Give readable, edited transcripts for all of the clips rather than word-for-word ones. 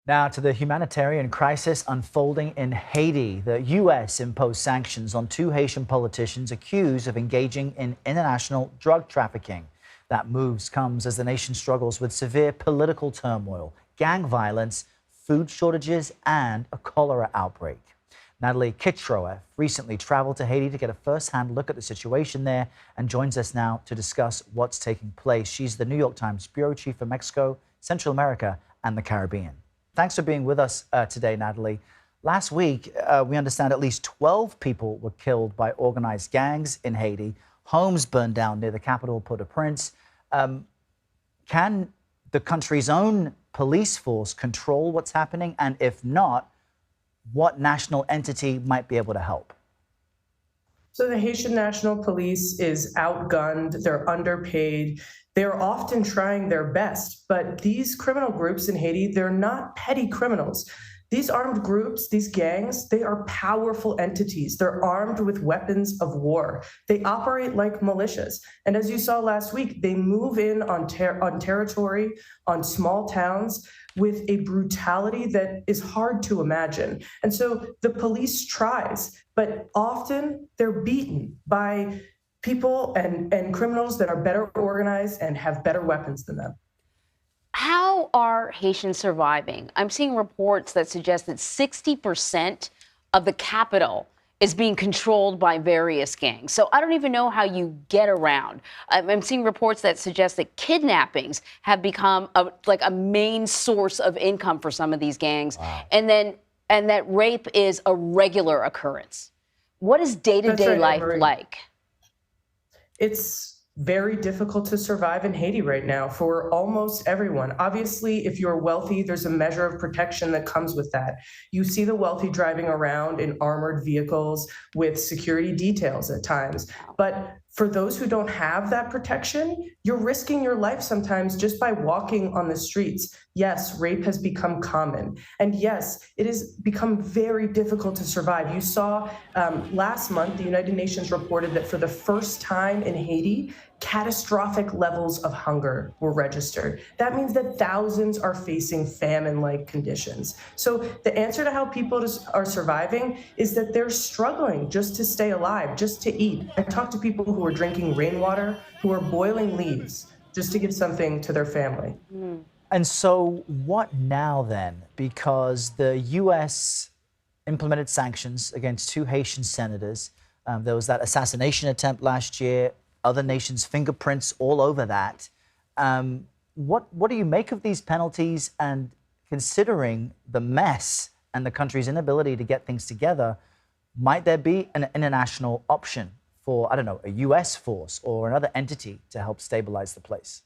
Now to the humanitarian crisis unfolding in Haiti. The U.S. imposed sanctions on two Haitian politicians accused of engaging in international drug trafficking. That move comes as the nation struggles with severe political turmoil, gang violence, food shortages, and a cholera outbreak. Natalie Kitroeff recently traveled to Haiti to get a first-hand look at the situation there and joins us now to discuss what's taking place. She's the New York Times bureau chief for Mexico, Central America, and the Caribbean. Thanks for being with us today, Natalie. Last week, we understand at least 12 people were killed by organized gangs in Haiti. Homes burned down near the capital, Port-au-Prince. Can the country's own police force control what's happening? And if not, what national entity might be able to help? So the Haitian National Police is outgunned, they're underpaid, they're often trying their best, but these criminal groups in Haiti, they're not petty criminals. These armed groups, these gangs, they are powerful entities. They're armed with weapons of war. They operate like militias. And as you saw last week, they move in on territory, on small towns, with a brutality that is hard to imagine. And so the police tries, but often they're beaten by people and criminals that are better organized and have better weapons than them. How are Haitians surviving? I'm seeing reports that suggest that 60% of the capital is being controlled by various gangs. So I don't even know how you get around. I'm seeing reports that suggest that kidnappings have become a main source of income for some of these gangs. Wow. And that rape is a regular occurrence. What is day-to-day life like? It's very difficult to survive in Haiti right now for almost everyone. Obviously, if you're wealthy, there's a measure of protection that comes with that. You see the wealthy driving around in armored vehicles with security details at times. But for those who don't have that protection, you're risking your life sometimes just by walking on the streets. Yes, rape has become common. And yes, it has become very difficult to survive. You saw last month, the United Nations reported that for the first time in Haiti, catastrophic levels of hunger were registered. That means that thousands are facing famine-like conditions. So the answer to how people are surviving is that they're struggling just to stay alive, just to eat. I talked to people who are drinking rainwater, who are boiling leaves just to give something to their family. And so what now then? Because the U.S. implemented sanctions against two Haitian senators. There was that assassination attempt last year, other nations' fingerprints all over that. What do you make of these penalties? And considering the mess and the country's inability to get things together, might there be an international option for, I don't know, a U.S. force or another entity to help stabilize the place?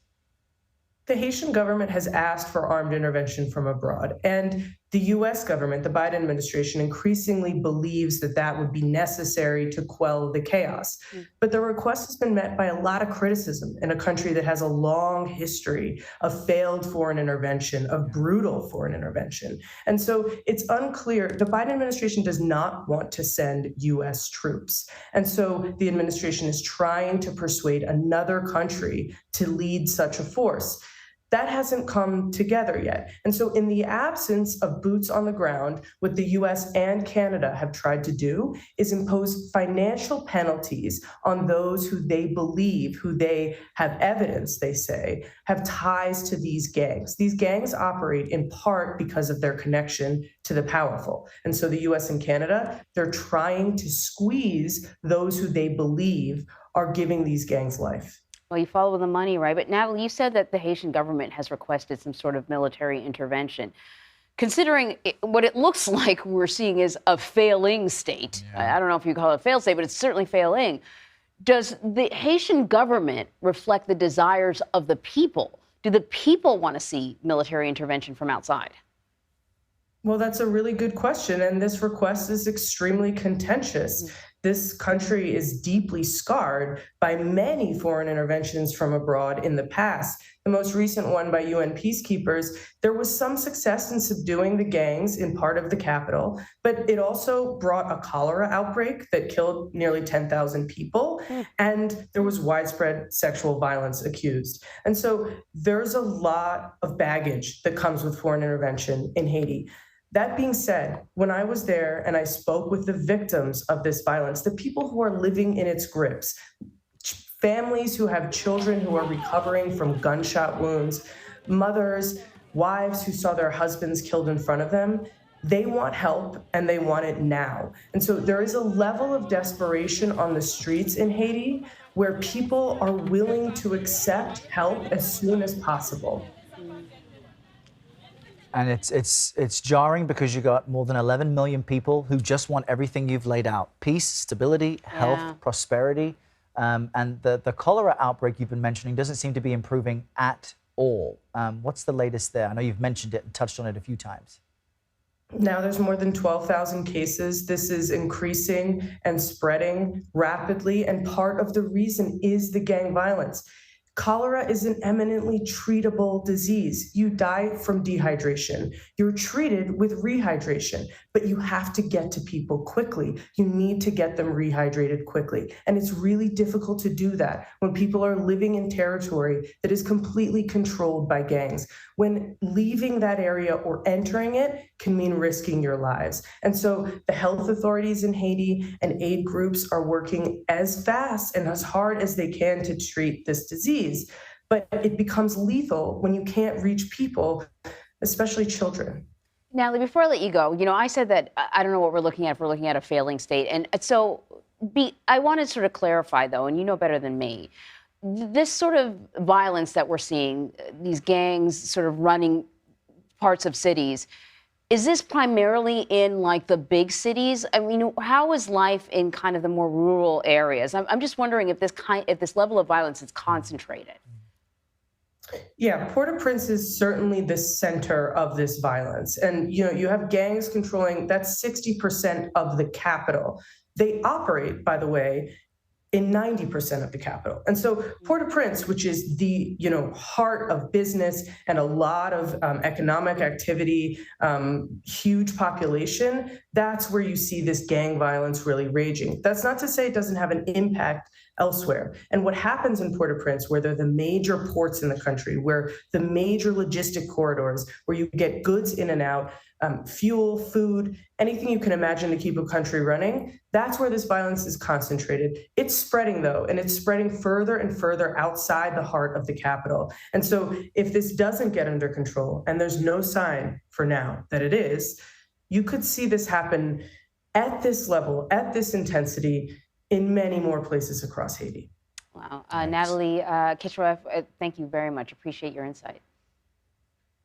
The Haitian government has asked for armed intervention from abroad, and the U.S. government, the Biden administration, increasingly believes that that would be necessary to quell the chaos. But the request has been met by a lot of criticism in a country that has a long history of failed foreign intervention, of brutal foreign intervention. And so it's unclear. The Biden administration does not want to send U.S. troops. And so the administration is trying to persuade another country to lead such a force. That hasn't come together yet. And so in the absence of boots on the ground, what the US and Canada have tried to do is impose financial penalties on those who they believe, who they have evidence, they say, have ties to these gangs. These gangs operate in part because of their connection to the powerful. And so the US and Canada, they're trying to squeeze those who they believe are giving these gangs life. Well, you follow the money, right? But Natalie, you said that the Haitian government has requested some sort of military intervention. Considering what it looks like we're seeing is a failing state. I don't know if you call it a failed state, but it's certainly failing. Does the Haitian government reflect the desires of the people? Do the people want to see military intervention from outside? Well, that's a really good question, and this request is extremely contentious. this country is deeply scarred by many foreign interventions from abroad in the past. The most recent one by UN peacekeepers, there was some success in subduing the gangs in part of the capital, but it also brought a cholera outbreak that killed nearly 10,000 people, and there was widespread sexual violence accused. And so there's a lot of baggage that comes with foreign intervention in Haiti. That being said, when I was there and I spoke with the victims of this violence, the people who are living in its grips, families who have children who are recovering from gunshot wounds, mothers, wives who saw their husbands killed in front of them, they want help and they want it now. And so there is a level of desperation on the streets in Haiti where people are willing to accept help as soon as possible. And it's jarring because you got more than 11 million people who just want everything you've laid out: peace, stability, health, prosperity. And the cholera outbreak you've been mentioning doesn't seem to be improving at all. What's the latest there? I know you've mentioned it and touched on it a few times. Now there's more than 12,000 cases. This is increasing and spreading rapidly, and part of the reason is the gang violence. Cholera is an eminently treatable disease. You die from dehydration. You're treated with rehydration, but you have to get to people quickly. You need to get them rehydrated quickly. And it's really difficult to do that when people are living in territory that is completely controlled by gangs. When leaving that area or entering it can mean risking your lives. And so the health authorities in Haiti and aid groups are working as fast and as hard as they can to treat this disease. But it becomes lethal when you can't reach people, especially children. Natalie, before I let you go, I said that I don't know what we're looking at if we're looking at a failing state. And so I want to sort of clarify, though, and you know better than me, this sort of violence that we're seeing, these gangs sort of running parts of cities, is this primarily in like the big cities? I mean, how is life in kind of the more rural areas? I'm just wondering if this level of violence is concentrated. Yeah, Port-au-Prince is certainly the center of this violence. And, you have gangs controlling, that's 60% of the capital. They operate, by the way, in 90% of the capital. And so Port-au-Prince, which is the heart of business and a lot of economic activity, huge population, that's where you see this gang violence really raging. That's not to say it doesn't have an impact elsewhere. And what happens in Port-au-Prince, where they're the major ports in the country, where the major logistic corridors, where you get goods in and out, fuel, food, anything you can imagine to keep a country running, that's where this violence is concentrated. It's spreading, though, and it's spreading further and further outside the heart of the capital. And so if this doesn't get under control, and there's no sign for now that it is, you could see this happen at this level, at this intensity, in many more places across Haiti. Wow. Natalie Kitroeff, thank you very much. Appreciate your insight.